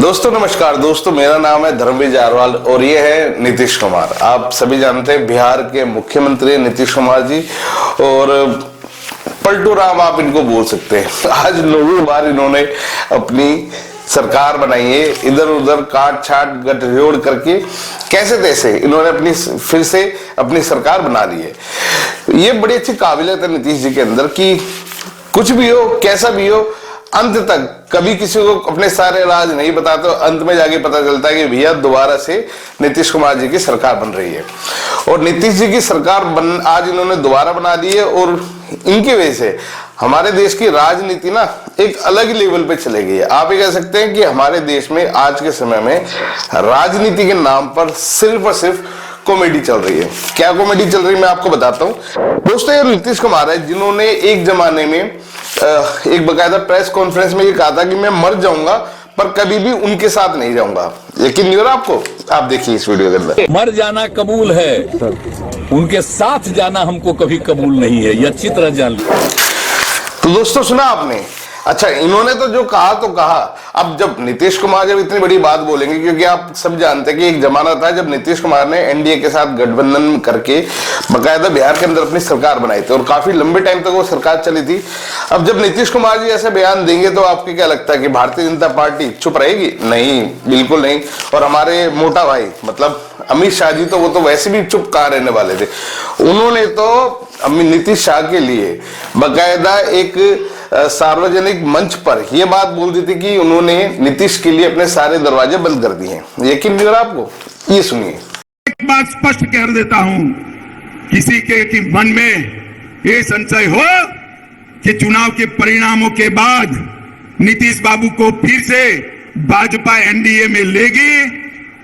दोस्तों नमस्कार। दोस्तों मेरा नाम है धर्मवीर जारवाल और ये है नीतीश कुमार। आप सभी जानते हैं बिहार के मुख्यमंत्री नीतीश कुमार जी, और पलटू राम आप इनको बोल सकते हैं। आज नौवीं बार इन्होंने अपनी सरकार बनाई है, इधर उधर काट छाट गठजोड़ करके कैसे तैसे इन्होंने अपनी फिर से अपनी सरकार बना ली है। ये बड़ी अच्छी काबिलियत है नीतीश जी के अंदर कि कुछ भी हो कैसा भी हो अंत तक कभी किसी को अपने सारे राज नहीं बताते, अंत में जाके पता चलता है कि भैया दोबारा से नीतीश कुमार जी की सरकार बन रही है। और नीतीश जी की सरकार आज इन्होंने दोबारा बना दी है और इनकी वजह से हमारे देश की राजनीति ना एक अलग ही लेवल पे चले गई है। आप ये कह सकते हैं कि हमारे देश में आज के समय में राजनीति के नाम पर सिर्फ और सिर्फ कॉमेडी चल रही है। क्या कॉमेडी चल रही है मैं आपको बताता हूँ। दोस्तों ये नीतीश कुमार है जिन्होंने एक जमाने में एक बकायदा प्रेस कॉन्फ्रेंस में ये कहा था कि मैं मर जाऊंगा पर कभी भी उनके साथ नहीं जाऊंगा। यकीन नहीं हो रहा आपको? आप देखिए इस वीडियो के अंदर। मर जाना कबूल है, उनके साथ जाना हमको कभी कबूल नहीं है, ये अच्छी तरह जान लो। तो दोस्तों सुना आपने? अच्छा, इन्होंने तो जो कहा तो कहा। अब जब नीतीश कुमार जब इतनी बड़ी बात बोलेंगे, क्योंकि आप सब जानते हैं कि एक जमाना था जब नीतीश कुमार ने एनडीए के साथ गठबंधन करके बकायदा बिहार के अंदर अपनी सरकार बनाई थी और काफी लंबे टाइम तक वो सरकार चली थी। अब जब नीतीश कुमार जी ऐसे बयान देंगे तो आपको क्या लगता है कि भारतीय जनता पार्टी चुप रहेगी? नहीं, बिल्कुल नहीं। और हमारे मोटा भाई मतलब अमित शाह जी तो वो तो वैसे भी चुप कहाँ रहने वाले थे। उन्होंने तो नीतीश शाह के लिए बकायदा एक सार्वजनिक मंच पर यह बात बोल दी थी कि उन्होंने नीतीश के लिए अपने सारे दरवाजे बंद कर दिए हैं। यकीन नहीं हो रहा आपको? ये सुनिए। एक बात स्पष्ट कर देता हूं, किसी के मन में ये संशय हो कि चुनाव के परिणामों के बाद नीतीश बाबू को फिर से भाजपा एनडीए में लेगी,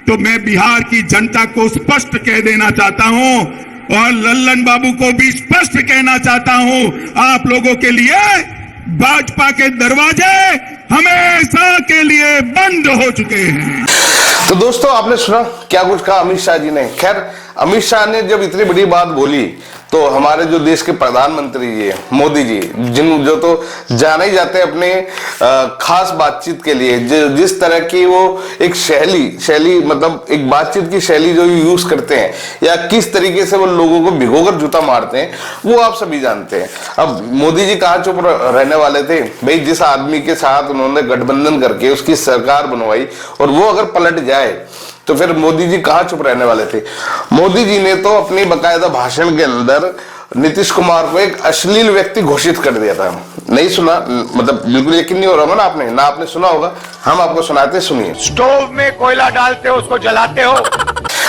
तो मैं बिहार की जनता को स्पष्ट कह देना चाहता हूं और लल्लन बाबू को भी स्पष्ट कहना चाहता हूं, आप लोगों के लिए भाजपा के दरवाजे हमेशा के लिए बंद हो चुके हैं। तो दोस्तों आपने सुना क्या कुछ कहा अमित शाह जी ने। खैर अमित शाह ने जब इतनी बड़ी बात बोली तो हमारे जो देश के प्रधानमंत्री जी है मोदी जी, जो तो जाने ही जाते हैं अपने खास बातचीत के लिए, जिस तरह की वो एक शैली मतलब एक बातचीत की शैली जो यूज करते हैं या किस तरीके से वो लोगों को भिगोकर जूता मारते हैं वो आप सभी जानते हैं। अब मोदी जी कहाँ चुप रहने वाले थे भाई? जिस आदमी के साथ उन्होंने गठबंधन करके उसकी सरकार बनवाई और वो अगर पलट जाए तो फिर मोदी जी कहाँ चुप रहने वाले थे? मोदी जी ने तो अपनी बकायदा भाषण के अंदर नीतीश कुमार को एक अश्लील व्यक्ति घोषित कर दिया था। नहीं सुना? मतलब बिल्कुल यकीन नहीं हो रहा ना आपने? ना आपने सुना होगा, हम आपको सुनाते, सुनिए। स्टोव में कोयला डालते हो, उसको जलाते हो।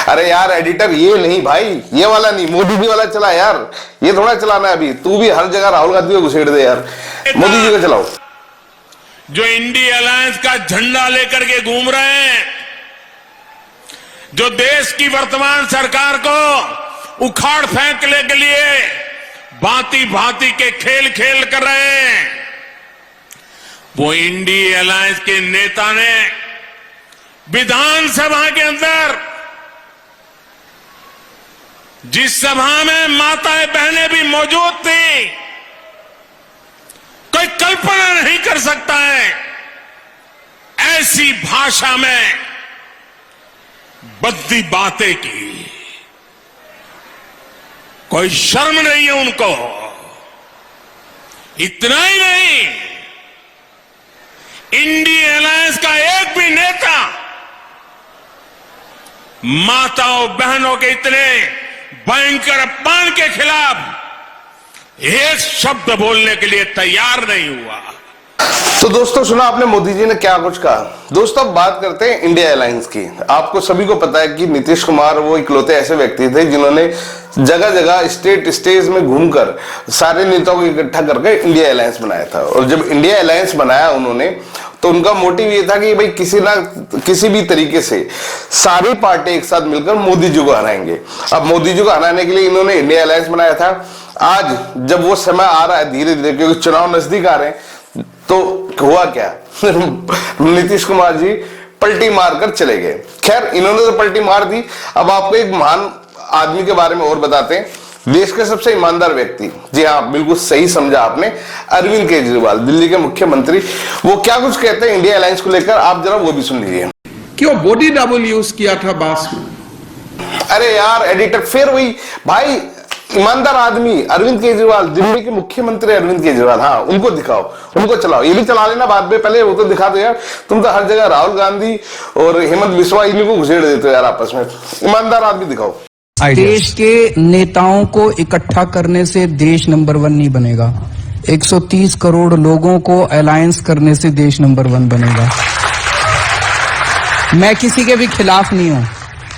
अरे यार एडिटर, ये नहीं भाई, ये वाला नहीं, मोदी जी वाला चला यार। ये थोड़ा चलाना है अभी। तू भी हर जगह राहुल गांधी को घुसेड़ दे यार, मोदी जी को चलाओ। जो इंडिया अलायंस का झंडा लेकर के घूम रहे हैं, जो देश की वर्तमान सरकार को उखाड़ फेंकने के लिए भांति भांति के खेल खेल कर रहे हैं, वो इंडिया अलायंस के नेता ने विधानसभा के अंदर, जिस सभा में माताएं बहनें भी मौजूद थी, कोई कल्पना नहीं कर सकता है ऐसी भाषा में बद्दी बातें की। कोई शर्म नहीं है उनको। इतना ही नहीं, इंडियन अलायंस का एक भी नेता माताओं बहनों के इतने भयंकर अपमान के खिलाफ एक शब्द बोलने के लिए तैयार नहीं हुआ। तो दोस्तों सुना आपने मोदी जी ने क्या कुछ कहा। दोस्तों अब बात करते हैं इंडिया अलायंस की। आपको सभी को पता है कि नीतीश कुमार वो इकलौते ऐसे व्यक्ति थे जिन्होंने जगह जगह स्टेज में घूमकर सारे नेताओं को इकट्ठा करके इंडिया अलायंस बनाया था। और जब इंडिया अलायंस बनाया उन्होंने तो उनका मोटिव ये था कि भाई किसी भी तरीके से सारी पार्टी एक साथ मिलकर मोदी जी को हराएंगे। अब मोदी जी को हराने के लिए इन्होंने इंडिया अलायंस बनाया था। आज जब वो समय आ रहा है धीरे धीरे, क्योंकि चुनाव नजदीक आ रहे हैं, तो हुआ क्या नीतीश कुमार जी पलटी मारकर चले गए। खैर इन्होंने तो पलटी मार दी। अब आपको एक महान आदमी के बारे में और बताते हैं। देश के सबसे ईमानदार व्यक्ति, जी हाँ बिल्कुल सही समझा आपने, अरविंद केजरीवाल, दिल्ली के मुख्यमंत्री, वो क्या कुछ कहते हैं इंडिया अलायंस को लेकर, आप जरा वो भी सुन लीजिए। क्यों बॉडी डबल यूज किया था बास में? अरे यार एडिटर, फिर वही भाई, ईमानदार आदमी अरविंद केजरीवाल, दिल्ली के मुख्यमंत्री अरविंद केजरीवाल, हाँ उनको दिखाओ, उनको चलाओ, ये भी चला लेना बाद में, पहले वो तो दिखा दो यार। तुम तो हर जगह राहुल गांधी और हेमंत बिस्वा इन्हीं को घुसेड़ देते हो यार आपस में, ईमानदार आदमी दिखाओ। देश के नेताओं को इकट्ठा करने से देश नंबर 1 नहीं बनेगा। 130 करोड़ लोगों को अलायंस करने से देश नंबर 1 बनेगा। मैं किसी के भी खिलाफ नहीं हूं,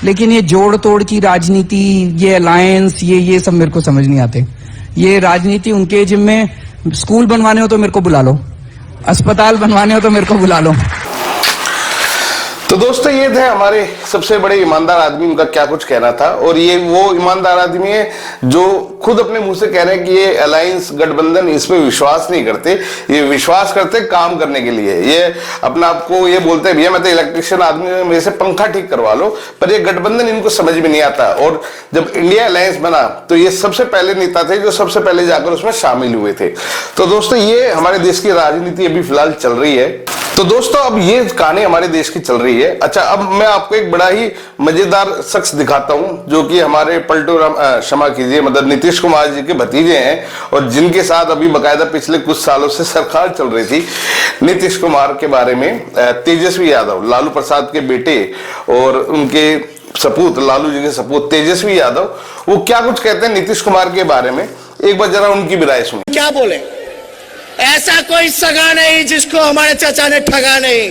लेकिन ये जोड़ तोड़ की राजनीति, ये अलायंस, ये सब मेरे को समझ नहीं आते। ये राजनीति उनके जिम्मे, स्कूल बनवाने हो तो मेरे को बुला लो, अस्पताल बनवाने हो तो मेरे को बुला लो। तो दोस्तों ये थे हमारे सबसे बड़े ईमानदार आदमी, उनका क्या कुछ कहना था। और ये वो ईमानदार आदमी है जो खुद अपने मुंह से कह रहे हैं कि ये अलायंस गठबंधन इसमें विश्वास नहीं करते, ये विश्वास करते काम करने के लिए। ये अपना आपको ये बोलते हैं भैया मैं तो इलेक्ट्रिशियन आदमी हूं, मेरे से पंखा ठीक करवा लो, पर ये गठबंधन इनको समझ में नहीं आता। और जब इंडिया अलायंस बना तो ये सबसे पहले नेता थे जो सबसे पहले जाकर उसमें शामिल हुए थे। तो दोस्तों ये हमारे देश की राजनीति अभी फिलहाल चल रही है। तो दोस्तों अब ये कहानी हमारे देश की चल रही है। अच्छा, अब मैं आपको एक बड़ा ही मजेदार शख्स दिखाता हूं जो कि हमारे पलटू राम, क्षमा कीजिए, मतलब नीतीश कुमार जी के भतीजे हैं और जिनके साथ अभी बकायदा पिछले कुछ सालों से सरकार चल रही थी। नीतीश कुमार के बारे में तेजस्वी यादव, लालू प्रसाद के बेटे और उनके सपूत, लालू जी के सपूत तेजस्वी यादव, वो क्या कुछ कहते हैं नीतीश कुमार के बारे में, एक बार जरा उनकी भी राय सुनिए। क्या बोले, ऐसा कोई सगा नहीं जिसको हमारे चाचा ने ठगा नहीं।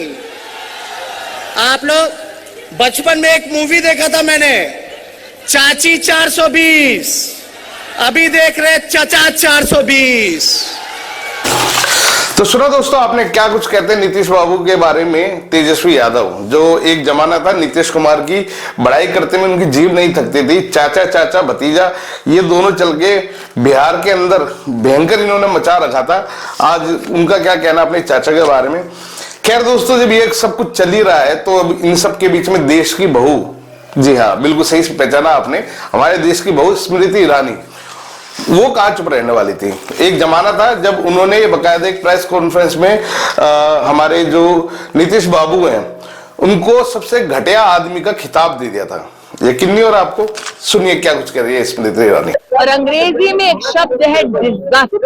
आप लोग बचपन में एक मूवी देखा था मैंने, चाची 420, अभी देख रहे चाचा 420। तो सुनो दोस्तों, आपने क्या कुछ कहते हैं नीतीश बाबू के बारे में तेजस्वी यादव, जो एक जमाना था नीतीश कुमार की बड़ाई करते में उनकी जीभ नहीं थकती थी। चाचा चाचा भतीजा ये दोनों चल के बिहार के अंदर भयंकर इन्होंने मचा रखा था। आज उनका क्या कहना अपने चाचा के बारे में। खैर दोस्तों, जब ये सब कुछ चल ही रहा है तो अब इन सब के बीच में देश की बहू, जी हाँ बिल्कुल सही पहचाना आपने, हमारे देश की बहू स्मृति ईरानी, वो कहाँ चुप रहने वाली थी। एक जमाना था जब उन्होंने बकायदा एक प्रेस कॉन्फ्रेंस में हमारे जो नीतीश बाबू हैं उनको सबसे घटिया आदमी का खिताब दे दिया था। यकीन नहीं हो रहा आपको? सुनिए क्या कुछ कह रही है स्मृति ईरानी। और अंग्रेजी में एक शब्द है डिस्गस्ट,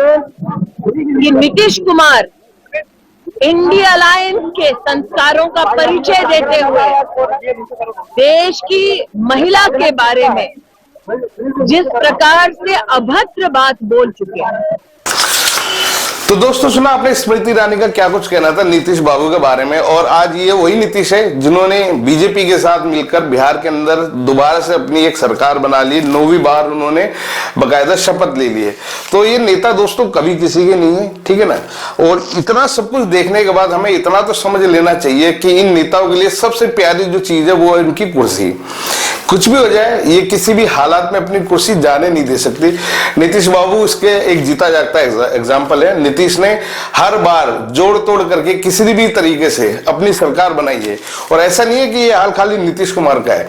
कि नीतीश कुमार इंडिया अलायंस के संस्कारों का परिचय देते हुए देश की महिला के बारे में जिस प्रकार से अभद्र बात बोल चुके हैं। तो दोस्तों सुना आपने स्मृति ईरानी का क्या कुछ कहना था नीतीश बाबू के बारे में। और आज ये वही नीतीश है जिन्होंने बीजेपी के साथ मिलकर बिहार के अंदर दोबारा से अपनी एक सरकार बना ली, 9वीं बार उन्होंने बकायदा शपथ ले ली है। तो ये नेता दोस्तों कभी किसी के नहीं है, ठीक है ना। और इतना सब कुछ देखने के बाद हमें इतना तो समझ लेना चाहिए कि इन नेताओं के लिए सबसे प्यारी जो चीज है वो है इनकी कुर्सी। कुछ भी हो जाए ये किसी भी हालात में अपनी कुर्सी जाने नहीं दे सकती। नीतीश बाबू इसके एक जीता जागता एग्जाम्पल है। नीतीश ने हर बार जोड़ तोड़ करके किसी भी तरीके से अपनी सरकार बनाई है। और ऐसा नहीं है कि ये हाल खाली नीतीश कुमार का है,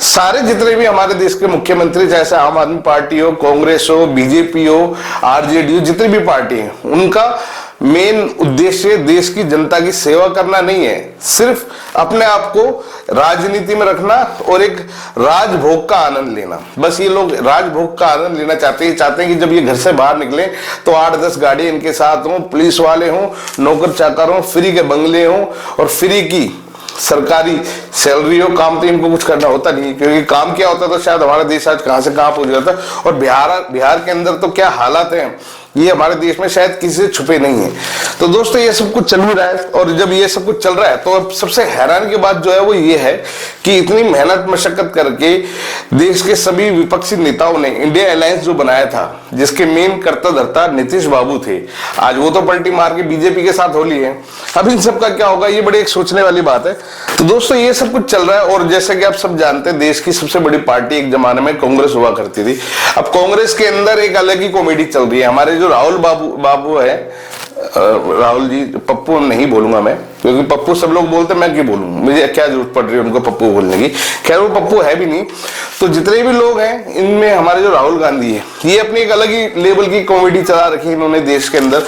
सारे जितने भी हमारे देश के मुख्यमंत्री, चाहे आम आदमी पार्टी हो, कांग्रेस हो, बीजेपी हो, आरजेडी हो, जितनी भी पार्टी है, उनका मेन उद्देश्य देश की जनता की सेवा करना नहीं है, सिर्फ अपने आप को राजनीति में रखना और एक राजभोग का आनंद लेना। बस ये लोग राजभोग का आनंद लेना चाहते हैं कि जब ये घर से बाहर निकले तो 8-10 गाड़ी इनके साथ हों, पुलिस वाले हों, नौकर चाकर हों, फ्री के बंगले हों और फ्री की सरकारी सैलरी हो। काम तो इनको कुछ करना होता नहीं, क्योंकि काम क्या होता तो शायद हमारा देश आज कहां से कहां पहुंच जाता। और बिहार के अंदर तो क्या हालात हैं ये हमारे देश में शायद किसी से छुपे नहीं है। तो दोस्तों ये सब कुछ चल ही रहा है। और जब ये सब कुछ चल रहा है तो अब सबसे हैरान की बात जो है वो ये है कि इतनी मेहनत मशक्कत करके देश के सभी विपक्षी नेताओं ने इंडिया अलायंस जो बनाया था, जिसके मेन कर्ता धर्ता नीतीश बाबू थे, आज वो तो पलटी मार के बीजेपी के साथ होली है। अब इन सब का क्या होगा ये बड़ी एक सोचने वाली बात है। तो दोस्तों ये सब कुछ चल रहा है। और जैसे कि आप सब जानते हैं देश की सबसे बड़ी पार्टी एक जमाने में कांग्रेस हुआ करती थी। अब कांग्रेस के अंदर एक अलग ही कॉमेडी चल रही है। हमारे जो राहुल बाबू है, राहुल जी, पप्पू नहीं बोलूंगा मैं, क्योंकि पप्पू सब लोग बोलते, मैं क्यों बोलूं, मुझे क्या जरूरत पड़ रही है उनको पप्पू बोलने की। खैर वो पप्पू है भी नहीं। तो जितने भी लोग हैं इनमें हमारे जो राहुल गांधी है, ये अपनी एक अलग ही लेवल की कॉमेडी चला रखी इन्होंने देश के अंदर।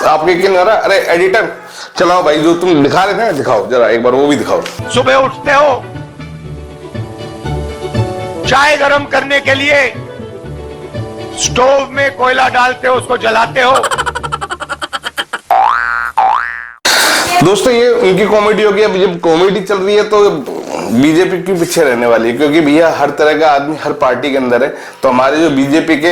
आपके यकीन आ रहा, अरे एडिटर चलाओ भाई, जो तुम दिखा रहे थे ना दिखाओ जरा एक बार, वो भी दिखाओ। सुबह उठते हो, चाय गरम करने के लिए स्टोव में कोयला डालते हो, उसको जलाते हो। दोस्तों ये उनकी कॉमेडी होगी। अब जब कॉमेडी चल रही है तो बीजेपी के पीछे रहने वाली है, क्योंकि भैया हर तरह का आदमी हर पार्टी के अंदर है। तो हमारे जो बीजेपी के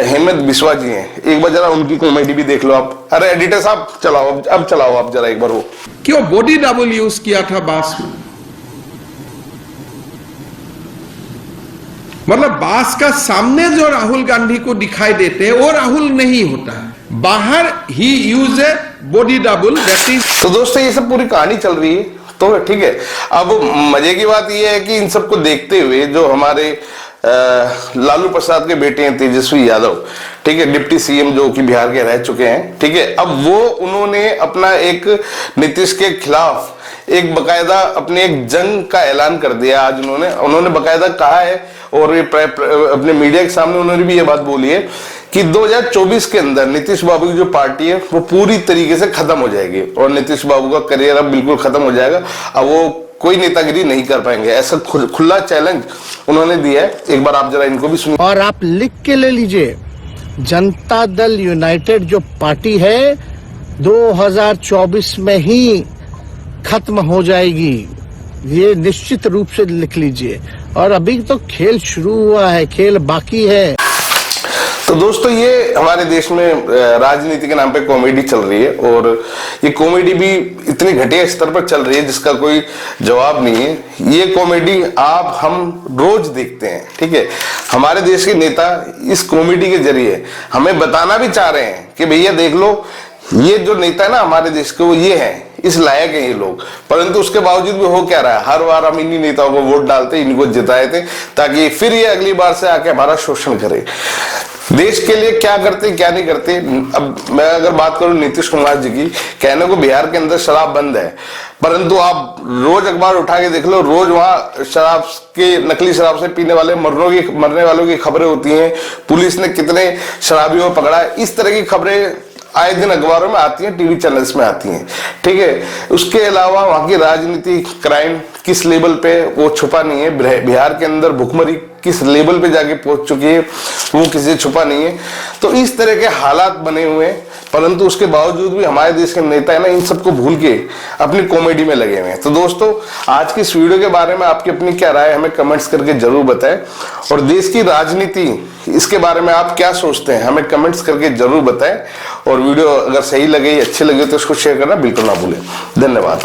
हेमंत बिस्वा जी हैं, एक बार जरा उनकी कॉमेडी भी देख लो आप। अरे एडिटर साहब चलाओ, अब चलाओ आप जरा एक बार वो। क्यों बॉडी डबल यूज किया था बास में? मतलब बास का सामने जो राहुल गांधी को दिखाई देते हैं वो राहुल नहीं होता है, बाहर ही यूज है बॉडी डबल, दैट इज। तो दोस्तों ये सब पूरी कहानी चल रही है, तो ठीक है। अब मजे की बात यह है कि इन सबको देखते हुए जो हमारे लालू प्रसाद के बेटे हैं तेजस्वी यादव, ठीक है, डिप्टी सीएम जो कि बिहार के रह चुके हैं, ठीक है, अब वो उन्होंने अपना एक नीतीश के खिलाफ एक बकायदा अपने एक जंग का ऐलान कर दिया आज। उन्होंने बकायदा कहा है और ये अपने मीडिया के सामने उन्होंने भी ये बात बोली है कि 2024 के अंदर नीतीश बाबू की जो पार्टी है वो पूरी तरीके से खत्म हो जाएगी और नीतीश बाबू का करियर अब बिल्कुल खत्म हो जाएगा। अब वो कोई नेतागिरी नहीं कर पाएंगे, ऐसा खुला चैलेंज उन्होंने दिया है। एक बार आप जरा इनको भी सुनिए। और आप लिख के ले लीजिए, जनता दल यूनाइटेड जो पार्टी है 2024 में ही खत्म हो जाएगी, ये निश्चित रूप से लिख लीजिए। और अभी तो खेल शुरू हुआ है, खेल बाकी है। तो दोस्तों ये हमारे देश में राजनीति के नाम पे कॉमेडी चल रही है और ये कॉमेडी भी इतनी घटिया स्तर पर चल रही है जिसका कोई जवाब नहीं है। ये कॉमेडी आप हम रोज देखते हैं, ठीक है। हमारे देश के नेता इस कॉमेडी के जरिए हमें बताना भी चाह रहे हैं कि भैया देख लो, ये जो नेता है ना हमारे देश के, वो ये है, इस लायक है ये लोग। परंतु उसके बावजूद भी हो क्या रहा है, हर बार हम इन्हीं नेताओं को वोट डालते, इनको जिताए थे ताकि फिर ये अगली बार से आके हमारा शोषण करे। देश के लिए क्या करते क्या नहीं करते। अब मैं अगर बात करूं नीतीश कुमार जी की, कहने को बिहार के अंदर शराब बंद है, परंतु आप रोज अखबार उठा के देख लो, रोज वहां शराब के, नकली शराब से पीने वाले मरने वालों की खबरें होती हैं। पुलिस ने कितने शराबियों को पकड़ा, इस तरह की खबरें आए दिन अखबारों में आती हैं, टीवी चैनल्स में आती हैं, ठीक है। उसके अलावा वहां की राजनीति, क्राइम किस लेवल पे वो छुपा नहीं है। बिहार के अंदर भुखमरी किस लेवल पे जाके पहुंच चुकी है वो किसी से छुपा नहीं है। तो इस तरह के हालात बने हुए हैं, परंतु उसके बावजूद भी हमारे देश के नेता है ना, इन सबको भूल के अपनी कॉमेडी में लगे हुए हैं। तो दोस्तों आज की इस वीडियो के बारे में आपकी अपनी क्या राय है हमें कमेंट्स करके जरूर बताएं, और देश की राजनीति इसके बारे में आप क्या सोचते हैं हमें कमेंट्स करके जरूर बताएं। और वीडियो अगर सही लगे, अच्छी लगे तो इसको शेयर करना बिल्कुल ना भूलें। धन्यवाद।